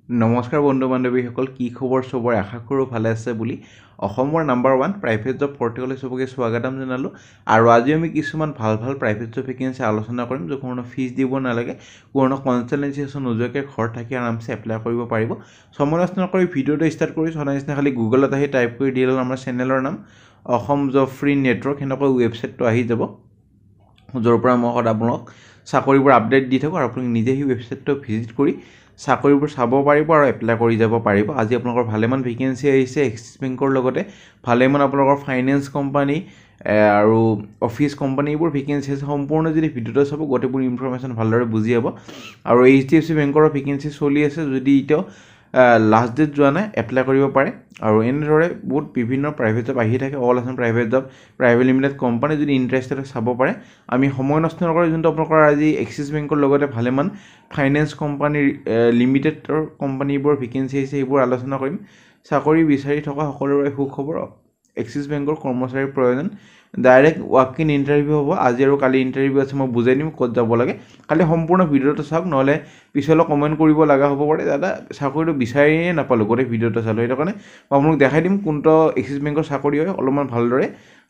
নমস্কাৰ বন্ধু বান্ধৱীসকল কি খবৰ সবৰ আশা কৰোঁ ভালে আছে বুলি অসমৰ নাম্বাৰ 1 প্ৰাইভেট জব পৰ্টেললৈ সবকে স্বাগতম জনালো আৰু আজি আমি কিছুমান ভাল প্ৰাইভেট জব ভেকেন্সি আলোচনা কৰিম যে কোনো ফিজ দিব নালাগে কোনো কনসালটেন্সি নোজোৱাকৈ ঘৰ থাকি আৰামছে এপ্লাই কৰিব পাৰিব সমালোচনা কৰি ভিডিওটো ষ্টাৰ্ট কৰি সদায়নে খালি গুগলত আহি টাইপ কৰি দিলে আমাৰ চেনেলৰ নাম অসম জব ফ্ৰী নেটৱৰ্ক হেনকৈ ৱেবছাইটটো আহি যাব য'ৰ পৰা মই আপোনাক চাকৰিবোৰ আপডেট দি থাকোঁ আৰু আপুনি নিজে সেই ৱেবছাইটটো ভিজিট কৰি চাকৰিবোৰ চাব পাৰিব আৰু এপ্লাই কৰি যাব পাৰিব আজি আপোনালোকৰ ভালেমান ভেকেন্সি আহিছে এক্সিছ বেংকৰ লগতে ভালেমান আপোনালোকৰ ফাইনেন্স কোম্পানী আৰু অফিস কোম্পানীবোৰ ভেকেন্সি আছে সম্পূৰ্ণ যদি ভিডিওটো চাব গোটেইবোৰ ইনফৰমেশ্যন ভালদৰে বুজি যাব আৰু HDFC বেংকৰ ভেকেন্সি চলি আছে যদি ইটো লাষ্ট ডেট যোৱা নাই এপ্লাই কৰিব পাৰে আৰু এনেদৰে বহুত বিভিন্ন প্ৰাইভেট জব আহি থাকে all Assam private job private limited company যদি ইন্টাৰেষ্টেড চাব পাৰে আমি সময় নষ্ট নকৰি যোনটো আপোনালোকৰ আজি এক্সিছ বেংকৰ লগতে ভালেমান ফাইনেন্স কোম্পানী লিমিটেডৰ কোম্পানীবোৰ ভেকেন্সি আছে এইবোৰ আলোচনা কৰিম চাকৰি বিচাৰি থকা সকলোৰে সুখবৰ এক্সিছ বেংকৰ কৰ্মচাৰীৰ প্ৰয়োজন ডাইৰেক্ট ৱাক ইন ইণ্টাৰভিউ হ'ব আজি আৰু কালি ইণ্টাৰভিউ আছে মই বুজাই দিম ক'ত যাব লাগে খালি সম্পূৰ্ণ ভিডিওটো চাওক নহলে পিছলৈ কমেন্ট কৰিব লগা হ'ব পাৰে দাদা চাকৰিটো বিচাৰিয়ে নাপালো গোটেই ভিডিওটো চালো সেইটো কাৰণে মই আপোনাক দেখাই দিম কোনটো এক্সিছ বেংকৰ চাকৰি হয় অলপমান ভালদৰে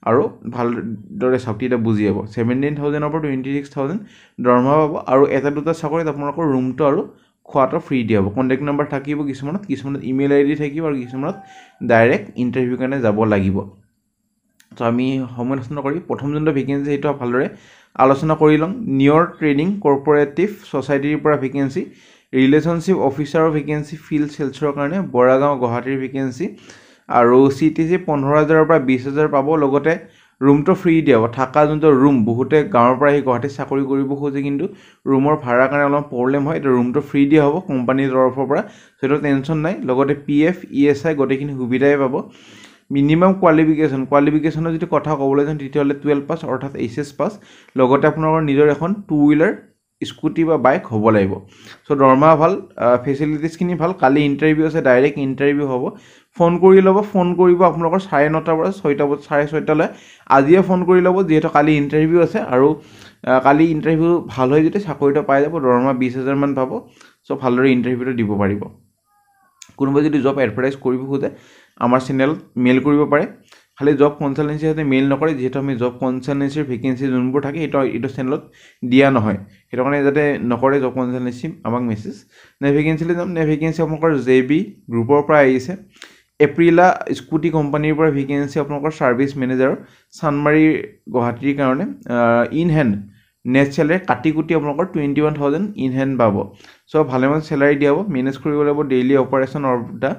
আৰু ভালদৰে চাকৰিটা বুজি যাব 17,000 ৰ পৰা 26,000 দৰমহা পাব আৰু এটা দুটা চাকৰিত আপোনালোকৰ ৰুমটো আৰু খোৱাটো ফ্ৰী দিয়া হ'ব কন্টাক্ট নম্বৰ থাকিব কিছুমানত ইমেইল আইডি থাকিব আৰু কিছুমানত ডাইৰেক্ট ইণ্টাৰভিউ কাৰণে যাব লাগিব তো আমি সময় নষ্ট নকৰি প্ৰথম যোনটো ভেকেন্সি সেইটো ভালদৰে আলোচনা কৰি লম নিয়ৰ ট্ৰেডিং কৰ্পোৰেটিভ সোসাইটিৰ পৰা ভেকেন্সি ৰিলেশনশিপ অফিচাৰৰ ভেকেন্সি ফিল্ড সেলছৰ কাৰণে বৰাগাঁও গুৱাহাটীৰ ভেকেন্সি আৰু CTC 15,000 পৰা 20,000 পাব লগতে ৰুমটো ফ্ৰী দিয়া হ'ব থাকা যোনটো ৰুম বহুতে গাঁৱৰ পৰা আহি গুৱাহাটী চাকৰি কৰিব খোজে কিন্তু ৰুমৰ ভাড়া কাৰণে অলপ প্ৰবলেম হয় এটা ৰুমটো ফ্ৰী দিয়া হ'ব কোম্পানীৰ তৰফৰ পৰা সেইটো টেনচন নাই লগতে PF ESI গোটেইখিনি সুবিধাই পাব মিনিমাম কোৱালিফিকেশনৰ যদি কথা ক'বলৈ যাওঁ তেতিয়াহ'লে 12 পাছ অৰ্থাৎ HS পাছ লগতে আপোনালোকৰ নিজৰ এখন টু হুইলাৰ স্কুটি বা বাইক হ'ব লাগিব সো দৰমহা ভাল ফেসিলিটিজ খিনি ভাল কালি ইন্টাৰভিউ আছে ডাইৰেক্ট ইন্টাৰভিউ হ'ব ফোন কৰি ল'ব ফোন কৰিব আপোনালোকৰ 9:30 পৰা 6:30 লৈ আজিয়ে ফোন কৰি ল'ব যেহেতু কালি ইন্টাৰভিউ আছে আৰু কালি ইন্টাৰভিউ ভাল হৈ যদি চাকৰিটো পাই যাব দৰমহা 20,000 মান পাব সো ভালদৰে ইন্টাৰভিউটো দিব পাৰিব কোনোবা যদি জব এডভাৰটাইজ কৰিব খোজে আমাৰ চেনেলত মেইল কৰিব পাৰে খালি জব কনসালটেন্সি হাতে মেইল নকৰে যেহেতু আমি জব কনসালটেন্সিৰ ভেকেন্সি যোনবোৰ থাকে এইটো চেনেলত দিয়া নহয় সেইটো কাৰণে যাতে নকৰে জব কনসালটেন্সি আমাক মেছেজ নে ভেকেন্সিলৈ যাম নে ভেকেন্সি আপোনালোকৰ JB গ্ৰুপৰ পৰা আহিছে এপ্ৰিলা স্কুটি কোম্পানীৰ পৰা ভেকেন্সি আপোনালোকৰ সাৰ্ভিস মেনেজাৰ সানমাৰী গুৱাহাটীৰ কাৰণে ইন হেণ্ড নেট চেলাৰী কাটি কুটি আপোনালোকৰ 21,000 ইন হেণ্ড পাব সো ভালেমান চেলাৰী দিয়াব মেনেজ কৰিব লাগিব daily operation of the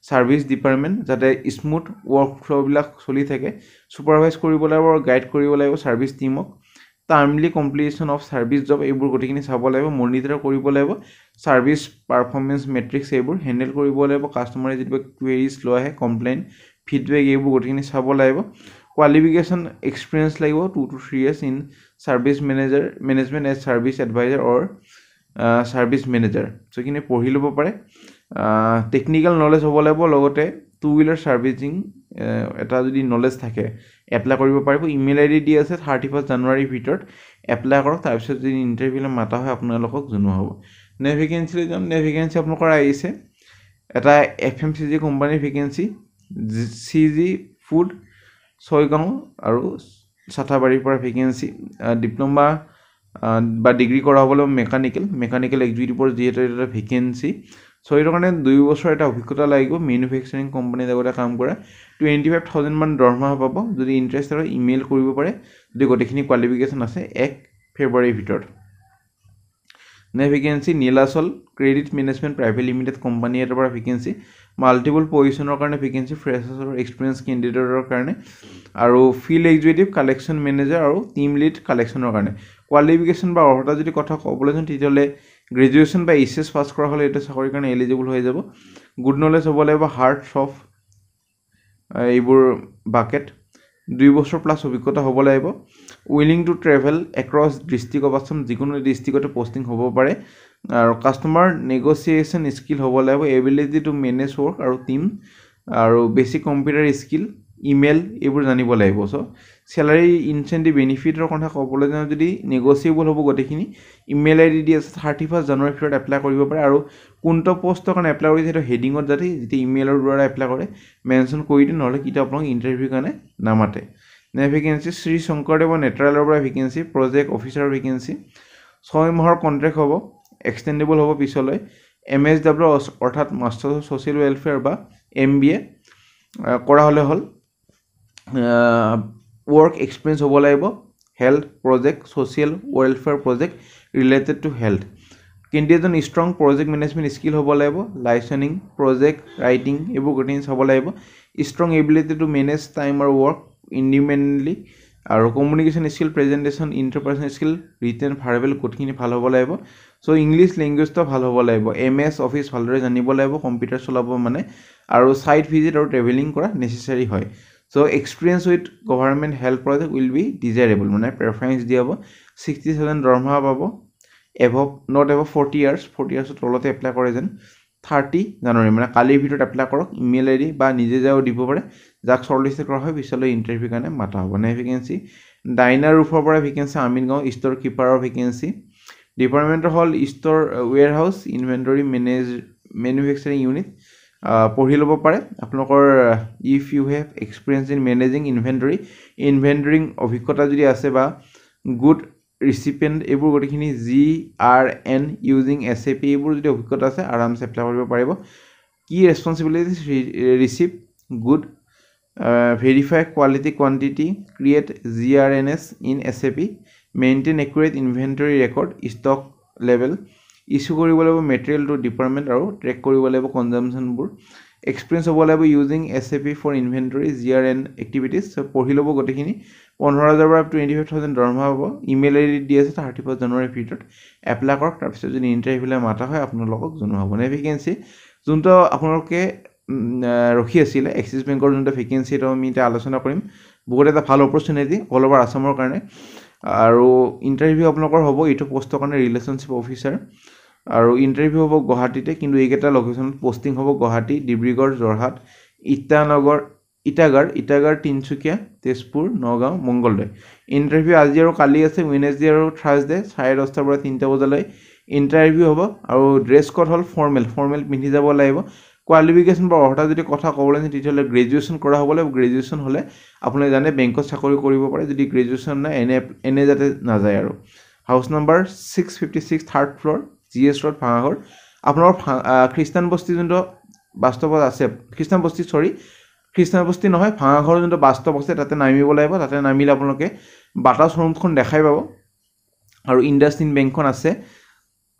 service department যাতে স্মুথ ওয়াৰ্ক ফ্লো বিলাক চলি থাকে সুপাৰভাইজ কৰিব লাগিব আৰু গাইড কৰিব লাগিব সাৰ্ভিস টিমক timely completion of service job এইবোৰ গোটেইখিনি চাব লাগিব মনিটৰ কৰিব লাগিব সাৰ্ভিস পাৰফৰমেন্স মেট্ৰিক্স এইবোৰ হ্যান্ডেল কৰিব লাগিব কাস্টমাৰে যেতিয়া কুৱেৰিজ লৈ আহে কমপ্লেইন ফিডবেক এইবোৰ গোটেইখিনি চাব লাগিব qualification experience লাগিব 2 to 3 years in service management as service advisor or service manager so কিনে পঢ়ি লব পাৰে টেকনিক্যাল নলেজ হ'ব লাগিব লগতে টু হুইলাৰ সাৰ্ভিসিং এটা যদি নলেজ থাকে এপ্লাই কৰিব পাৰিব ইমেইল আইডি দি আছে 31 জানুৱাৰীৰ ভিতৰত এপ্লাই কৰক তাৰ পিছত যদি ইন্টাৰভিউলৈ মাতা হয় আপোনালোকক জনোৱা হ'ব নে ভেকেন্সি যাম নে ভেকেন্সি আপোনালোকৰ আহিছে এটা FMCG কোম্পানীৰ ভেকেন্সি CG ফুড ছয়গাঁও আৰু সাতাবাৰীৰ পৰা ভেকেন্সি ডিপ্লোমা বা ডিগ্ৰী কৰা হ'বলৈ মেকানিক্যাল এক্সিকিউটিভৰ যেহেতু এটা ভেকেন্সি সো এইটো কাৰণে 2 বছৰ এটা অভিজ্ঞতা লাগিব মেনুফেকচাৰিং কোম্পানীৰ লগতে কাম কৰা 25,000 মান দৰমহা পাব যদি ইন্টাৰেষ্টেড হয় ইমেইল কৰিব পাৰে যদি গোটেইখিনি কোৱালিফিকেশন আছে 1 ফেব্ৰুৱাৰীৰ ভিতৰত নে vacancy Nilachal credit management private limited company এটাৰ পৰা ভেকেন্সি মাল্টিপল পজিশনৰ কাৰণে ভেকেন্সি ফ্ৰেছাৰৰ এক্সপেৰিয়েন্স ক্যান্ডিডেটৰ কাৰণে আৰু ফিল্ড এক্সিকিউটিভ কালেকশন মেনেজাৰ আৰু টিম লিড কালেকশনৰ কাৰণে কোৱালিফিকেশন বা অৰ্হতা যদি কথা ক'বলৈ যাওঁ তেতিয়াহ'লে গ্ৰেজুৱেচন বা HS পাস কৰা হ'লে এটা চাকৰিৰ কাৰণে এলিজিবল হৈ যাব গুড নলেজ হ'ব লাগিব হাৰ্ড সফট এইবোৰ বাকেট 2 বছৰ প্লাস অভিজ্ঞতা হ'ব লাগিব willing to travel across district of Assam যিকোনো ডিস্ট্ৰিক্টতে পোষ্টিং হ'ব পাৰে আৰু কাস্টমাৰ নেগোসিয়েশন স্কিল হ'ব লাগিব এবিলিটি টু মেনেজ ওয়াৰ্ক আৰু টিম আৰু বেসিক কম্পিউটাৰ স্কিল ইমেইল এইবোৰ জানিব লাগিব সো চেলাৰী ইনচেণ্টিভ বেনিফিটৰ কথা ক'বলৈ যাওঁ যদি নেগচিয়েবল হ'ব গোটেইখিনি ইমেইল আই ডি দি আছে 31 জানুৱাৰীৰ ভিতৰত এপ্লাই কৰিব পাৰে আৰু কোনটো পষ্টৰ কাৰণে এপ্লাই কৰিছে সেইটো হেডিঙত যাতে যেতিয়া ইমেইলৰ দ্বাৰা এপ্লাই কৰে মেনশ্যন কৰি দিওঁ নহ'লে কিন্তু আপোনালোক ইণ্টাৰভিউৰ কাৰণে নামাতে ভেকেঞ্চি শ্ৰী শংকৰদেৱ নেট্ৰালৰ পৰা ভেকেঞ্চি প্ৰজেক্ট অফিচাৰৰ ভেকেঞ্চি 6 মাহৰ কণ্ট্ৰেক্ট হ'ব এক্সটেণ্ডেবল হ'ব পিছলৈ MSW অৰ্থাৎ মাষ্টাৰ অফ ছ'চিয়েল ৱেলফেয়াৰ বা MBA কৰা হ'লে হ'ল ৱৰ্ক এক্সপিৰিয়েঞ্চ হ'ব লাগিব health project social welfare project related to health কেণ্ডিডেটজন ষ্ট্ৰং প্ৰজেক্ট মেনেজমেণ্ট স্কিল হ'ব লাগিব লাইচেনিং প্ৰজেক্ট ৰাইটিং এইবোৰ গোটেইখিনি চাব লাগিব strong ability to manage time আৰু ৱৰ্ক ইণ্ডিপেণ্ডেণ্টলি আৰু communication skill presentation interpersonal skill written verbal গোটেইখিনি ভাল হ'ব লাগিব চ' ইংলিছ লেংগুৱেজটো ভাল হ'ব লাগিব MS অফিচ ভালদৰে জানিব লাগিব কম্পিউটাৰ চলাব মানে আৰু ছাইট ভিজিট আৰু ট্ৰেভেলিং কৰা নেচেচাৰী হয় so' experience with government health project will be desirable মানে প্ৰেফাৰেঞ্চ দিয়া হ'ব 60,000 দৰমহা পাব নট এভ 40 ইয়াৰ্ছৰ তলতে এপ্লাই কৰে যেন 30 জানুৱাৰী মানে কালিৰ ভিতৰত এপ্লাই কৰক ইমেইল আই ডি বা নিজে যাও দিব পাৰে যাক শ্বৰ্টলিষ্ট কৰা হয় পিছলৈ ইণ্টাৰভিউৰ কাৰণে মাতা হ'ব নে ভেকেঞ্চি ডাইনাৰ ৰুফৰ পৰা ভেকেঞ্চি আমিনগাঁও ষ্ট'ৰ কিপাৰৰ ভেকেঞ্চি ডিপাৰ্টমেণ্টৰ হ'ল store warehouse inventory manufacturing unit পঢ়ি ল'ব পাৰে আপোনালোকৰ if you have experience in managing inventorying অভিজ্ঞতা যদি আছে বা গুড ৰিচিপিয়েণ্ট এইবোৰ গোটেইখিনি GRN ইউজিং SAP এইবোৰ যদি অভিজ্ঞতা আছে আৰামছে এপ্লাই কৰিব পাৰিব কি responsibilities receive good verify quality quantity create GRNS in SAP maintain accurate inventory record stock level issue কৰিব লাগিব মেটেৰিয়েল টু ডিপাৰ্টমেণ্ট আৰু ট্ৰেক কৰিব লাগিব কনজামশ্যনবোৰ এক্সপিৰিয়েঞ্চ হ'ব লাগিব using SAP for inventory GRN activities পঢ়ি ল'ব গোটেইখিনি 15,000 পৰা 25,000 দৰমহা হ'ব ইমেইল আই ডি দি আছে 31 জানুৱাৰীৰ ভিতৰত এপ্লাই কৰক তাৰপিছত যদি ইণ্টাৰভিউলৈ মাতা হয় আপোনালোকক জনোৱা হ'ব নে ভেকেঞ্চি যোনটো আপোনালোকে ৰখি আছিলে এক্সিছ বেংকৰ যোনটো ভেকেঞ্চি সেইটো আমি এতিয়া আলোচনা কৰিম বহুত এটা ভাল অপৰচুনিটি অল অভাৰ আছামৰ কাৰণে আৰু ইণ্টাৰভিউ আপোনালোকৰ হ'ব এইটো পষ্টৰ কাৰণে ৰিলেশ্যনশ্বিপ অফিচাৰ আৰু ইণ্টাৰভিউ হ'ব গুৱাহাটীতে কিন্তু এইকেইটা লোকেশ্যনত পষ্টিং হ'ব গুৱাহাটী ডিব্ৰুগড় যোৰহাট ইটাগাৰ তিনিচুকীয়া তেজপুৰ নগাঁও মংগলদৈ ইণ্টাৰভিউ আজি আৰু কালি আছে ৱেডনেছডে আৰু থাৰ্ছডে 10:30 পৰা 3টা বজালৈ ইণ্টাৰভিউ হ'ব আৰু ড্ৰেছ কোড হ'ল ফৰ্মেল পিন্ধি যাব লাগিব কোৱালিফিকেশ্যন বা অৰ্হতা যদি কথা ক'বলৈ যায় তেতিয়াহ'লে গ্ৰেজুৱেশ্যন কৰা হ'ব লাগিব গ্ৰেজুৱেশ্যন হ'লে আপুনি জানে বেংকত চাকৰি কৰিব পাৰে যদি গ্ৰেজুৱেশ্যন নাই এনে যাতে নাযায় আৰু house number 656 third floor GS road Bhangagarh আপোনালোকৰ খ্ৰীষ্টান বস্তি যোনটো বাস্তৱত আছে খ্ৰীষ্টান বস্তি নহয় ভাঙাঘৰৰ যোনটো বাস্তৱ আছে তাতে নামিব লাগিব তাতে নামিলে আপোনালোকে বাটা শ্ব'ৰুমখন দেখাই পাব আৰু ইণ্ডাছইণ্ড বেংকখন আছে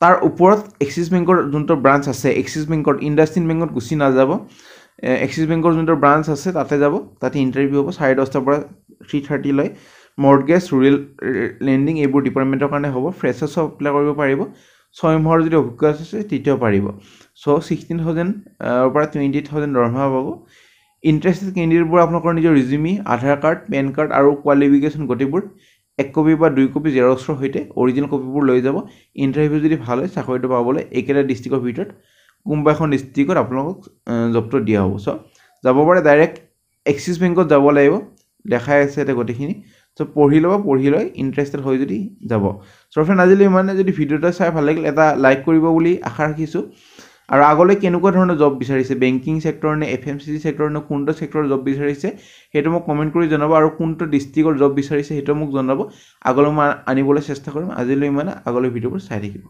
তাৰ ওপৰত এক্সিছ বেংকৰ যোনটো ব্ৰাঞ্চ আছে এক্সিছ বেংকত ইণ্ডাছইণ্ড বেংকত গুচি নাযাব এক্সিছ বেংকৰ যোনটো ব্ৰাঞ্চ আছে তাতে যাব তাতে ইণ্টাৰভিউ হ'ব 10:30 পৰা 3:30 লৈ মৰ্টগেজ ৰুৰেল লেণ্ডিং এইবোৰ ডিপাৰ্টমেণ্টৰ কাৰণে হ'ব ফ্ৰেছাৰ্ছ এপ্লাই কৰিব পাৰিব 6 মাহৰ যদি অভিজ্ঞতা আছে তেতিয়াও পাৰিব চ' 16,000 পৰা 28,000 দৰমহা পাব ইণ্টাৰেষ্টেড কেণ্ডিডেটবোৰ আপোনালোকৰ নিজৰ ৰিজিউমি আধাৰ কাৰ্ড পেন কাৰ্ড আৰু কোৱালিফিকেশ্যন গোটেইবোৰ 1 কপি বা 2 কপি জেৰক্সৰ সৈতে অৰিজিনেল কপিবোৰ লৈ যাব ইণ্টাৰভিউ যদি ভাল হয় চাকৰিটো পাবলৈ একেটা ডিষ্ট্ৰিক্টৰ ভিতৰত কোনোবা এখন ডিষ্ট্ৰিক্টত আপোনালোকক জবটো দিয়া হ'ব চ' যাব পাৰে ডাইৰেক্ট এক্সিছ বেংকত যাব লাগিব দেখাই আছে এতিয়া গোটেইখিনি চ' পঢ়ি লৈ ইণ্টাৰেষ্টেড হৈ যদি যাব চ' ফ্ৰেণ্ড আজিলৈ ইমানে যদি ভিডিঅ'টো চাই ভাল লাগিল এটা লাইক কৰিব বুলি আশা ৰাখিছোঁ আৰু আগলৈ কেনেকুৱা ধৰণৰ জব বিচাৰিছে বেংকিং চেক্টৰ নে FMCG চেক্টৰ নে কোনটো চেক্টৰৰ জব বিচাৰিছে সেইটো মোক কমেণ্ট কৰি জনাব আৰু কোনটো ডিষ্ট্ৰিক্টৰ জব বিচাৰিছে সেইটো মোক জনাব আগলৈ মই আনিবলৈ চেষ্টা কৰিম আজিলৈ ইমানে আগলৈ ভিডিঅ'বোৰ চাই থাকিব